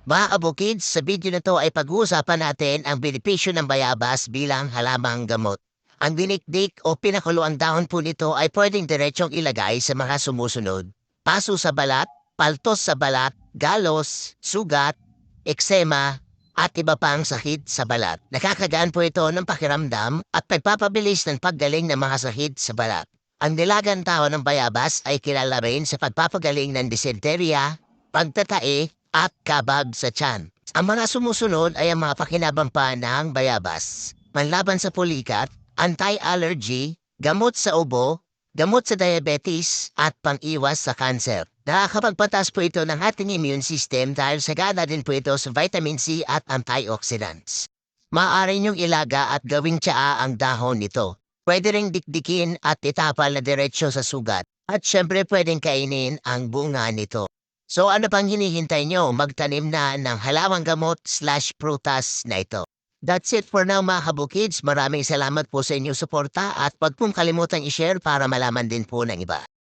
Mga kabukids, sa video na to ay pag-uusapan natin ang benepisyo ng bayabas bilang halamang gamot. Ang dinikdik o pinakuluang dahon po nito ay pwedeng diretsong ilagay sa mga sumusunod. Paso sa balat, paltos sa balat, galos, sugat, eksema, at iba pang sakit sa balat. Nakakagaan po ito ng pakiramdam at nagpapabilis ng paggaling ng mga sakit sa balat. Ang nilagang dahon ng bayabas ay kilala rin sa pagpapagaling ng disenterya, pagtatae, at kabag sa tiyan. Ang mga sumusunod ay ang mga pakinabang pa ng bayabas. Panlaban sa pulikat, anti-allergy, gamot sa ubo, gamot sa diabetes, at pang-iwas sa kanser. Nakakapagpatas po ito ng ating immune system dahil sagana din po ito sa vitamin C at antioxidants. Maaari niyong ilaga at gawing tsaa ang dahon nito. Pwede ring dikdikin at itapal na diretsyo sa sugat. At syempre pwedeng kainin ang bunga nito. So ano pang hinihintay nyo? Magtanim na ng halamang gamot/prutas na ito. That's it for now mga kabukids. Maraming salamat po sa inyong suporta at wag pong kalimutang i-share para malaman din po ng iba.